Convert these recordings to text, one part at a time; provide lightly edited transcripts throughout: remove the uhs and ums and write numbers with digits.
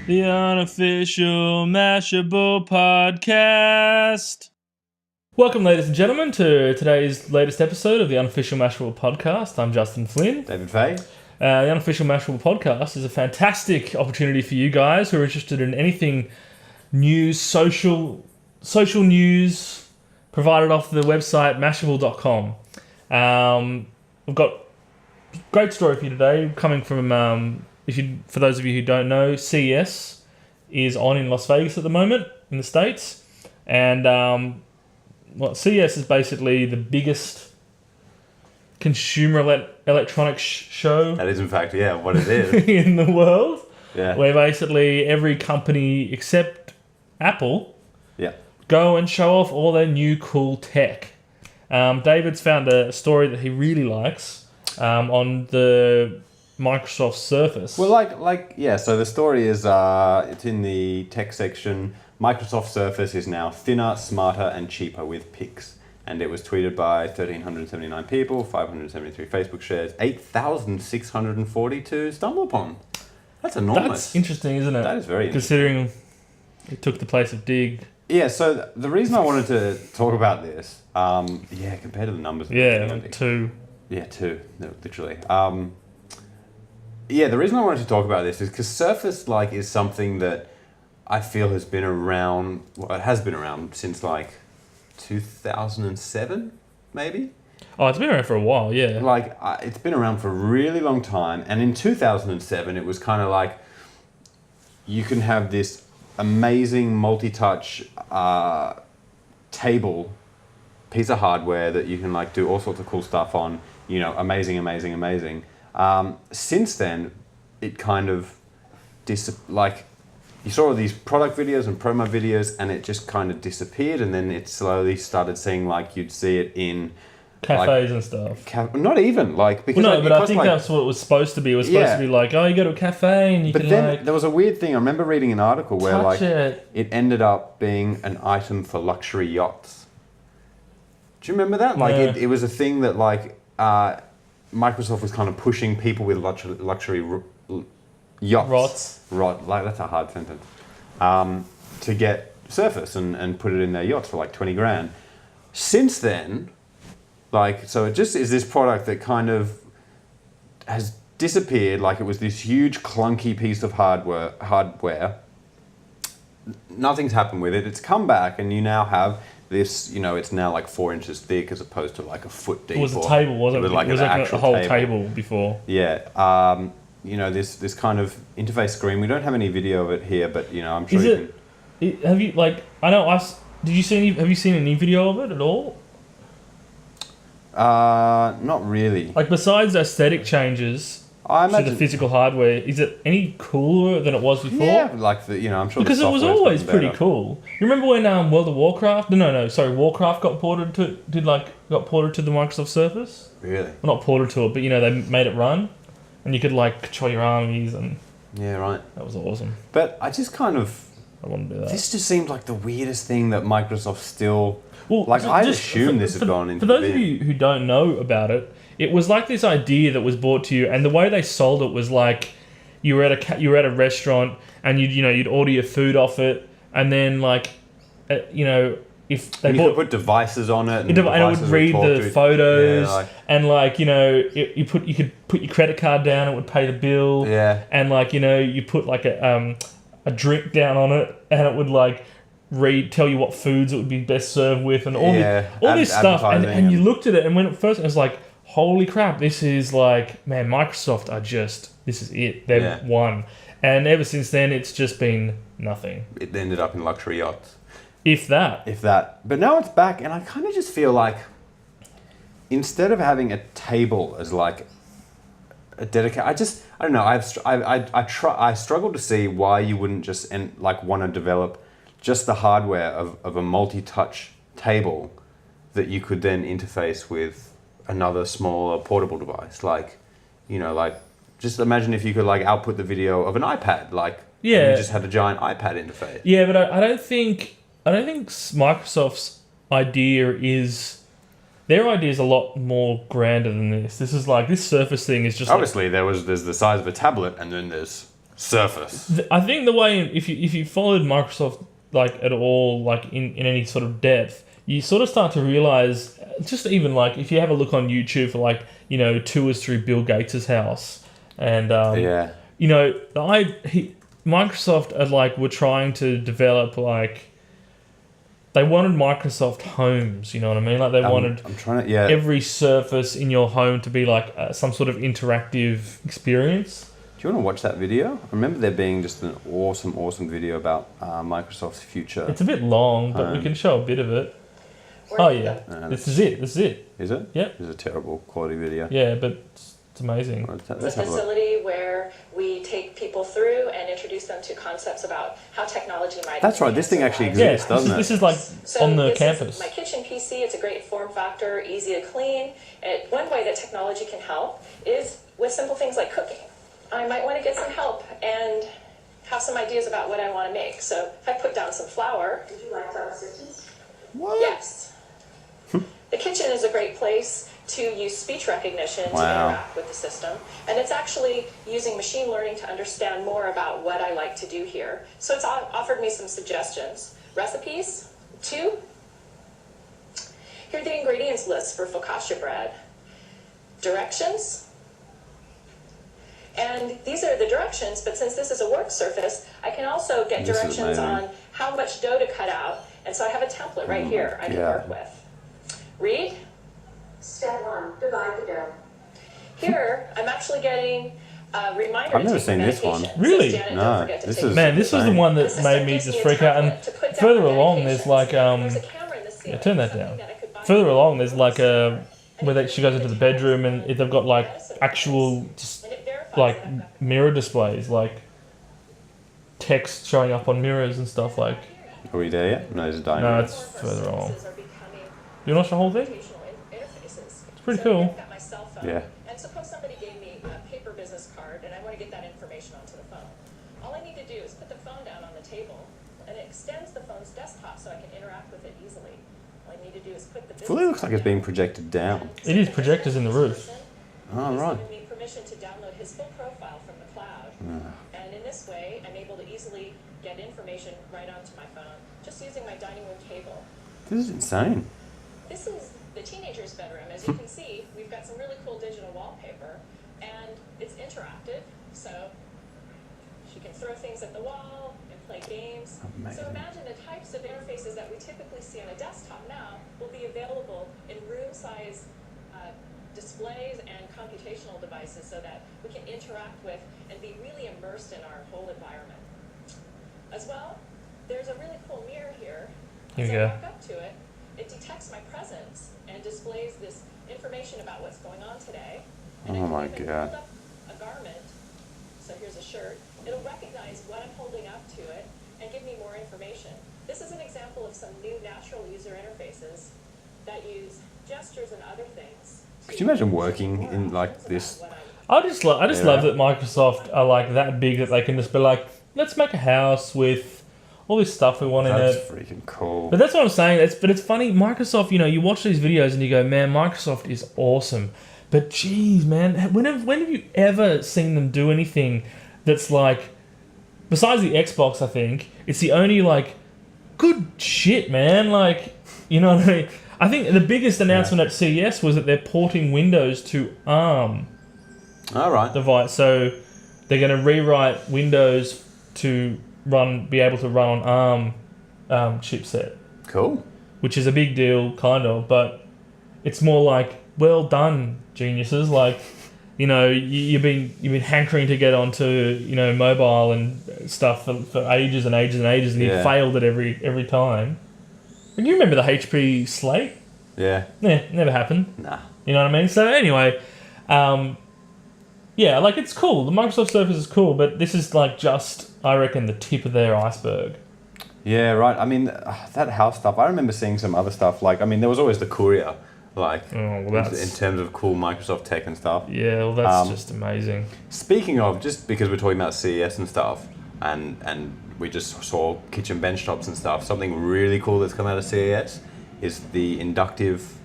The Unofficial Mashable Podcast. Welcome, ladies and gentlemen, to today's latest episode of the Unofficial Mashable Podcast. I'm Justin Flynn. David Fay. The Unofficial Mashable Podcast is a fantastic opportunity for you guys who are interested in anything news, social news, provided off the website mashable.com. We've got a great story for you today, coming from... for those of you who don't know, CES is on in Las Vegas at the moment in the States. And CES is basically the biggest consumer electronics show. That is, in fact, what it is. in the world. Yeah. Where basically every company except Apple go and show off all their new cool tech. David's found a story that he really likes on the Microsoft Surface. Well, so the story is, it's in the tech section. Microsoft Surface is now thinner, smarter, and cheaper with PICS. And it was tweeted by 1,379 people, 573 Facebook shares, 8,642 stumble upon. That's enormous. That's interesting, isn't it? That is very interesting. Considering it took the place of Dig. Yeah, so the reason I wanted to talk about this, compared to the numbers. Two. Yeah, two, no, literally. The reason I wanted to talk about this is because Surface is something that I feel has been around. Well, it has been around since 2007, maybe. Oh, it's been around for a while, yeah. It's been around for a really long time, and in 2007, it was kind of like you can have this amazing multi-touch table piece of hardware that you can do all sorts of cool stuff on. Amazing. Since then, it kind of you saw all these product videos and promo videos, and it just kind of disappeared, and then it slowly started seeing you'd see it in cafes and stuff. Not even because I think that's what it was supposed to be. It was supposed to be you go to a cafe and you can then there was a weird thing. I remember reading an article where it ended up being an item for luxury yachts. Do you remember that? It was a thing that Microsoft was kind of pushing people with luxury yachts. That's a hard sentence. To get Surface and put it in their yachts for $20,000. Since then, so it just is this product that kind of has disappeared. It was this huge clunky piece of hardware. Nothing's happened with it. It's come back, and you now have this, it's now 4 inches thick as opposed to a foot deep. It was a table, wasn't it? It was a whole table before. Yeah. This kind of interface screen. We don't have any video of it here, but I'm sure have you have you seen any video of it at all? Not really. Besides aesthetic changes to the physical hardware, is it any cooler than it was before? Yeah, I'm sure because it was always pretty cool. You remember when World of Warcraft? Warcraft got ported to the Microsoft Surface? Really? Well, not ported to it, but they made it run, and you could control your armies and. Yeah, right. That was awesome. But I just kind of. I want to do that. This just seems like the weirdest thing that Microsoft still. Well, I assume this had gone into. For those of you who don't know about it, it was this idea that was brought to you, and the way they sold it was you were at a restaurant and you'd order your food off it, and then if they you could put devices on it, and it would read the photos, and you could put your credit card down, it would pay the bill, and you put a drink down on it, and it would tell you what foods it would be best served with, and all this stuff, and you looked at it, and when it first, it was holy crap, this is Microsoft are this is it, they've won, and ever since then it's just been nothing. It ended up in luxury yachts, if that. But now it's back, and I kind of just feel instead of having a table as a dedicated, I don't know. I struggle to see why you wouldn't just want to develop just the hardware of a multi-touch table that you could then interface with another smaller portable device. Just imagine if you could output the video of an iPad, and you just had a giant iPad interface. Yeah, but I don't think Microsoft's idea is. Their idea is a lot more grander than this. This is this Surface thing is just obviously there's the size of a tablet, and then there's Surface. I think the way, if you followed Microsoft like at all, like in any sort of depth, you sort of start to realize, just even like if you have a look on YouTube for like, tours through Bill Gates' house, and Microsoft were trying to develop they wanted Microsoft homes, you know what I mean? Like they wanted every surface in your home to be like some sort of interactive experience. Do you want to watch that video? I remember there being just an awesome video about Microsoft's future. It's a bit long, but we can show a bit of it. Oh yeah, this is it. Is it? Yep. It's a terrible quality video. Yeah, but it's amazing. It's a facility where we take people through and introduce them to concepts about how technology might. That's right. This thing actually exists, doesn't it? This is like on the campus. Is my kitchen PC. It's a great form factor, easy to clean. One way that technology can help is with simple things like cooking. I might want to get some help and have some ideas about what I want to make. So if I put down some flour. Would you like some assistance? What? Yes. The kitchen is a great place to use speech recognition to interact with the system. And it's actually using machine learning to understand more about what I like to do here. So it's offered me some suggestions. Recipes, 2. Here are the ingredients lists for focaccia bread. Directions. And these are the directions, but since this is a work surface, I can also get directions on how much dough to cut out. And so I have a template right here I can work with. Read. Step 1, divide the dough. Here, I'm actually getting a reminder. I've never seen this one. Really? No. This was the one that made me just freak out. And further along, there's like turn that down. Further along, there's like she goes into the bedroom and they've got like actual like mirror displays, like text showing up on mirrors and stuff like. Are we there yet? No, it's dying. No, it's further on. You watch the whole thing? It's pretty cool. Yeah. And suppose somebody gave me a paper business card and I want to get that information onto the phone. All I need to do is put the phone down on the table and it extends the phone's desktop so I can interact with it easily. All I need to do is put the business fully looks like it's being projected down. It is projectors in the roof. Oh, right. He's given me permission to download his full profile from the cloud. And in this way, I'm able to easily get information right onto my phone, just using my dining room table. This is insane. This is the teenager's bedroom. As you can see, we've got some really cool digital wallpaper, and it's interactive, so she can throw things at the wall and play games. Amazing. So imagine the types of interfaces that we typically see on a desktop now will be available in room-size displays and computational devices so that we can interact with and be really immersed in our whole environment. As well, there's a really cool mirror here. As I walk up to it, it detects my presence and displays this information about what's going on today. And oh my God. God. Hold up a garment. So here's a shirt. It'll recognize what I'm holding up to it and give me more information. This is an example of some new natural user interfaces that use gestures and other things. Could you imagine working in like this? I just love that Microsoft are like that big that they can just be like, let's make a house with all this stuff we want in it. That's freaking cool. But that's what I'm saying. But it's funny, Microsoft, you watch these videos and you go, man, Microsoft is awesome. But geez, man, when have you ever seen them do anything that's like, besides the Xbox, I think, it's the only like good shit, man. Like, you know what I mean? I think the biggest announcement at CES was that they're porting Windows to ARM device. So they're going to rewrite Windows to be able to run on ARM chipset. Cool. Which is a big deal, kind of, but it's more like, well done, geniuses. Like, you've been hankering to get onto, mobile and stuff for ages and ages and ages, and you failed it every time. And you remember the HP Slate? Yeah. Yeah, never happened. Nah. You know what I mean? So anyway, it's cool. The Microsoft Surface is cool, but this is like just, I reckon, the tip of their iceberg. Yeah, right. I mean, that house stuff, I remember seeing some other stuff. Like, I mean, there was always the Courier, in terms of cool Microsoft tech and stuff. Yeah, well, that's just amazing. Speaking of, just because we're talking about CES and stuff, and we just saw kitchen benchtops and stuff, something really cool that's come out of CES is the inductive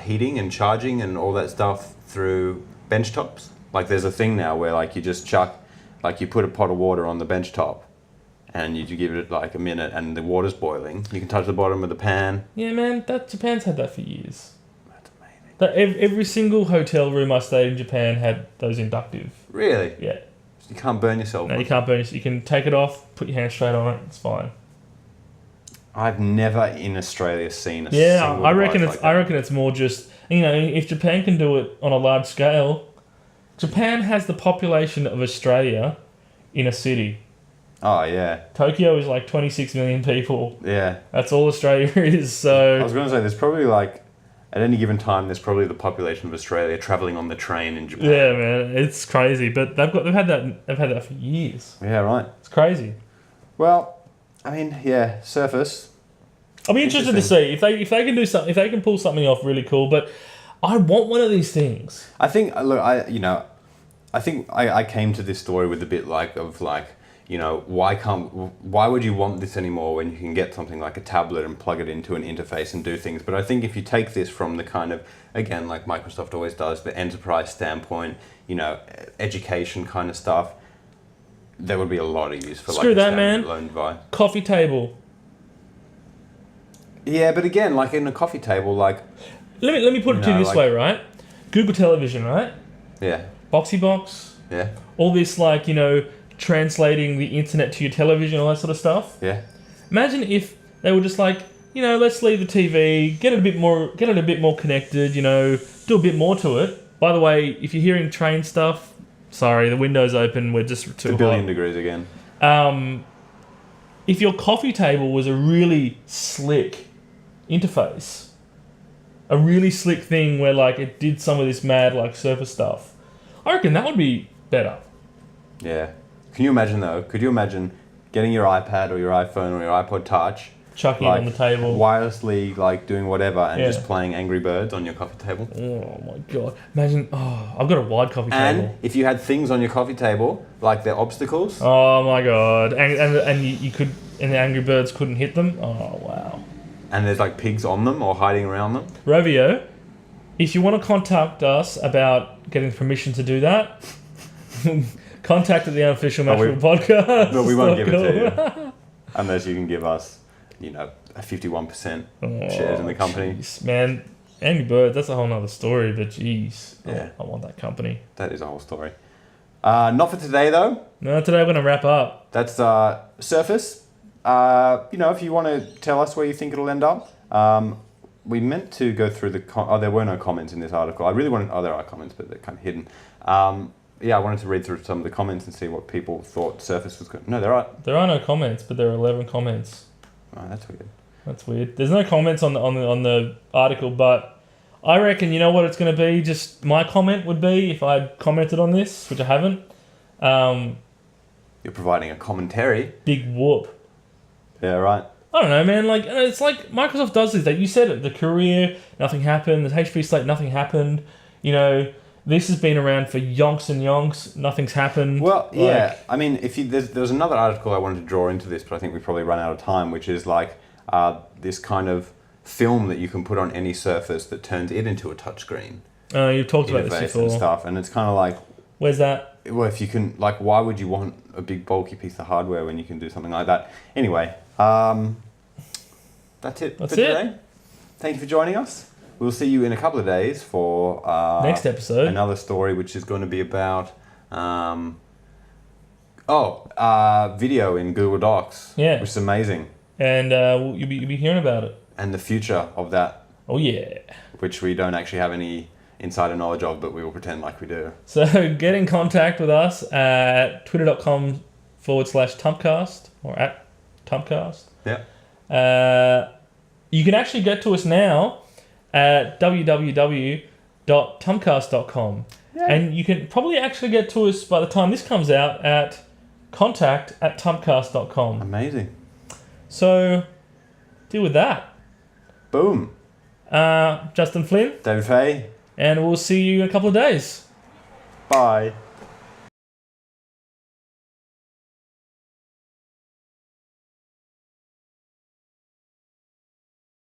heating and charging and all that stuff through benchtops. Like, there's a thing now where like you just chuck like you put a pot of water on the bench top and you give it like a minute and the water's boiling, you can touch the bottom of the pan. Yeah, man, Japan's had that for years. That's amazing. Every single hotel room I stayed in Japan had those inductive. Really? Yeah. So you can't burn yourself. No, you can't burn yourself. You can take it off, put your hand straight on it, it's fine. I've never in Australia seen a Yeah, single I reckon device it's like I that. reckon it's more just, you know, if Japan can do it on a large scale, Japan has the population of Australia in a city. Oh, yeah. Tokyo is like 26 million people. Yeah. That's all Australia is, so... I was going to say, there's probably like, at any given time, there's probably the population of Australia travelling on the train in Japan. Yeah, man, it's crazy. But they've had that for years. Yeah, right. It's crazy. Well, I mean, yeah, Surface. I'll be interested to see if they can do something, if they can pull something off really cool. But I want one of these things. I think, look, I think I came to this story with a bit why would you want this anymore when you can get something like a tablet and plug it into an interface and do things? But I think if you take this from the kind of, again, like Microsoft always does, the enterprise standpoint, education kind of stuff, there would be a lot of use for Screw like a that, man. standalone device. Coffee table. Yeah, but again, like in a coffee table, like... Let me put it to you this way, right? Google Television, right? Yeah. Boxy box. Yeah. All this, like, translating the internet to your television, all that sort of stuff. Yeah. Imagine if they were just like, let's leave the TV, get it a bit more connected, do a bit more to it. By the way, if you're hearing train stuff, sorry, the window's open, we're just too hot. 1 billion degrees again. If your coffee table was a really slick interface, a really slick thing where like it did some of this mad like Surface stuff, I reckon that would be better. Yeah. Can you imagine though? Could you imagine getting your iPad or your iPhone or your iPod Touch, chucking it on the table, wirelessly like doing whatever, and Yeah. just playing Angry Birds on your coffee table? Oh my god! Imagine, I've got a wide coffee And table. if you had things on your coffee table like they're obstacles, Oh my god! And you could, and the Angry Birds couldn't hit them. Oh wow! and there's like pigs on them or hiding around them. Rovio, if you want to contact us about getting permission to do that, contact at the Unofficial Mashable Podcast. But we won't give it to you unless you can give us, a 51% shares in the company. Jeez, man, Angry Birds, that's a whole nother story, but jeez. Yeah. I want that company. That is a whole story. Not for today though. No, today we're going to wrap up. That's Surface. If you want to tell us where you think it'll end up, we meant to go through there were no comments in this article. I really wanted, there are comments, but they're kind of hidden. I wanted to read through some of the comments and see what people thought Surface was good. No, there are. There are no comments, but there are 11 comments. Oh, that's weird. That's weird. There's no comments on the article, but I reckon you know what it's going to be. Just my comment would be if I commented on this, which I haven't. You're providing a commentary. Big whoop. Yeah, right. I don't know, man. Like it's like Microsoft does this. Like you said it. The career, nothing happened. The HP Slate, nothing happened. This has been around for yonks and yonks. Nothing's happened. Well, yeah. I mean, there was another article I wanted to draw into this, but I think we probably run out of time, which is like this kind of film that you can put on any surface that turns it into a touchscreen. You've talked about this Interface before. and stuff, and it's kind of like, where's that? well, if you can, like, why would you want a big bulky piece of hardware when you can do something like that? Anyway, that's it for today. Thank you for joining us. We'll see you in a couple of days for next episode. Another story, which is going to be about video in Google Docs. Yeah, which is amazing. And you'll be hearing about it. And the future of that. Oh yeah. Which we don't actually have any insider knowledge of, but we will pretend like we do. So get in contact with us at twitter.com/Tumpcast or at Tumpcast. Yeah. You can actually get to us now at www.tumpcast.com. Yeah. And you can probably actually get to us by the time this comes out at contact@tumpcast.com. Amazing. So deal with that. Boom. Justin Flynn. David Fay. And we'll see you in a couple of days. Bye.